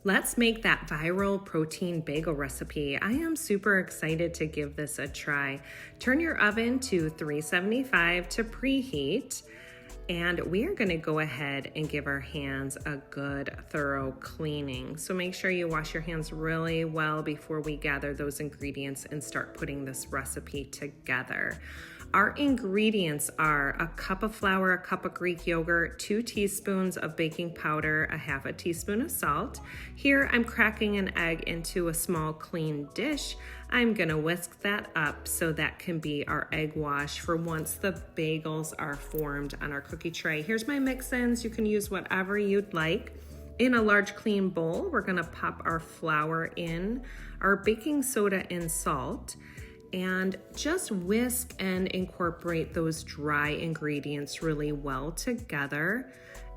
Let's make that viral protein bagel recipe. I am super excited to give this a try. Turn your oven to 375 to preheat, and we are going to go ahead and give our hands a good thorough cleaning. So make sure you wash your hands really well before we gather those ingredients and start putting this recipe together. Our ingredients are a cup of flour, a cup of Greek yogurt, 2 teaspoons of baking powder, a half a teaspoon of salt. Here I'm cracking an egg into a small clean dish. I'm gonna whisk that up so that can be our egg wash for once the bagels are formed on our cookie tray. Here's my mix-ins. You can use whatever you'd like. In a large clean bowl, we're gonna pop our flour in, our baking soda and salt, and just whisk and incorporate those dry ingredients really well together.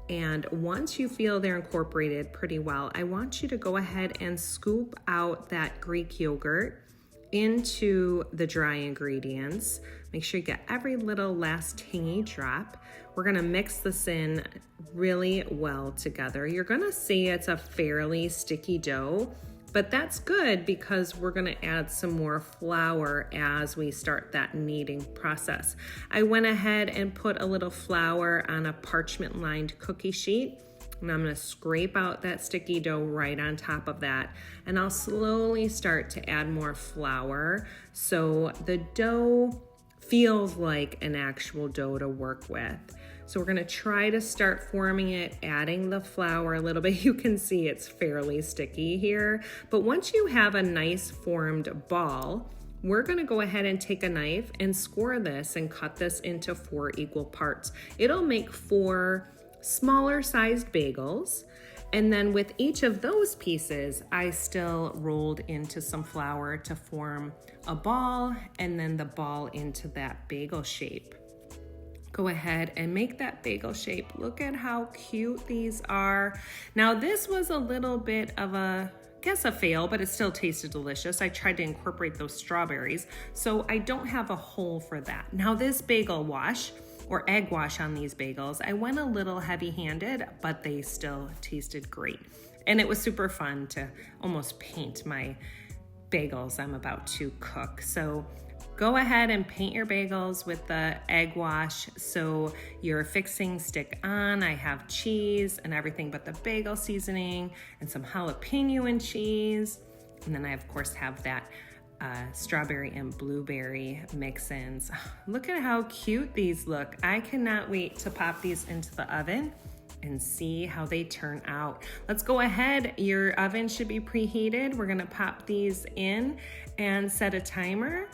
And once you feel they're incorporated pretty well, I want you to go ahead and scoop out that Greek yogurt into the dry ingredients. Make sure you get every little last tangy drop. We're gonna mix this in really well together. You're gonna see it's a fairly sticky dough, but that's good because we're gonna add some more flour as we start that kneading process. I went ahead and put a little flour on a parchment lined cookie sheet, and I'm gonna scrape out that sticky dough right on top of that. And I'll slowly start to add more flour so the dough feels like an actual dough to work with. So we're gonna try to start forming it, adding the flour a little bit. You can see it's fairly sticky here, but once you have a nice formed ball, we're gonna go ahead and take a knife and score this and cut this into 4 equal parts. It'll make 4 smaller sized bagels. And then with each of those pieces, I still rolled into some flour to form a ball, and then the ball into that bagel shape. Go ahead and make that bagel shape. Look at how cute these are. Now this was a little bit of a fail, but it still tasted delicious. I tried to incorporate those strawberries, so I don't have a hole for that. Now this bagel wash or egg wash on these bagels, I went a little heavy-handed, but they still tasted great. And it was super fun to almost paint my bagels I'm about to cook. So go ahead and paint your bagels with the egg wash so your fixings stick on. I have cheese and everything but the bagel seasoning and some jalapeno and cheese. And then I of course have that strawberry and blueberry mix-ins. Look at how cute these look. I cannot wait to pop these into the oven and see how they turn out. Let's go ahead. Your oven should be preheated. We're gonna pop these in and set a timer.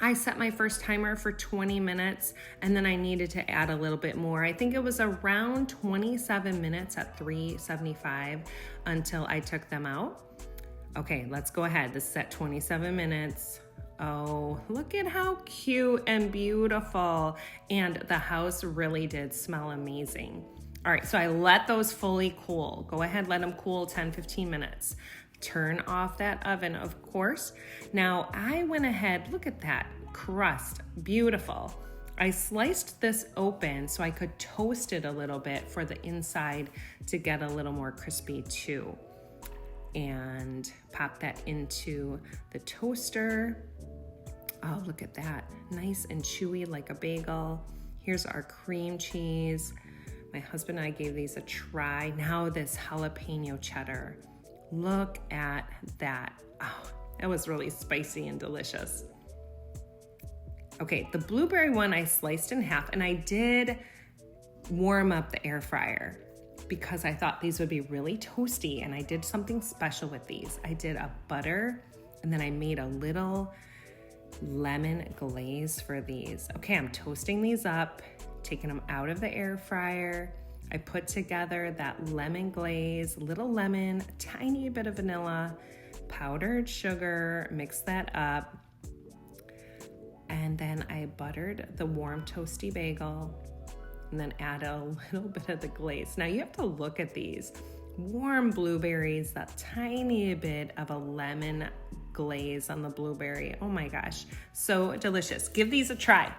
I set my first timer for 20 minutes and then I needed to add a little bit more. I think it was around 27 minutes at 375 until I took them out. Okay, let's go ahead. This is at 27 minutes. Oh, look at how cute and beautiful. And the house really did smell amazing. All right, so I let those fully cool. Go ahead, let them cool 10-15 minutes. Turn off that oven, of course. Now I went ahead, look at that crust, beautiful. I sliced this open so I could toast it a little bit for the inside to get a little more crispy too. And pop that into the toaster. Oh, look at that, nice and chewy like a bagel. Here's our cream cheese. My husband and I gave these a try. Now this jalapeno cheddar. Look at that. Oh, that was really spicy and delicious. Okay, the blueberry one I sliced in half, and I did warm up the air fryer because I thought these would be really toasty, and I did something special with these. I did a butter, and then I made a little lemon glaze for these. Okay, I'm toasting these up, taking them out of the air fryer. I put together that lemon glaze, little lemon, tiny bit of vanilla, powdered sugar, mix that up. And then I buttered the warm toasty bagel and then add a little bit of the glaze. Now you have to look at these. Warm blueberries, that tiny bit of a lemon glaze on the blueberry. Oh my gosh, so delicious. Give these a try.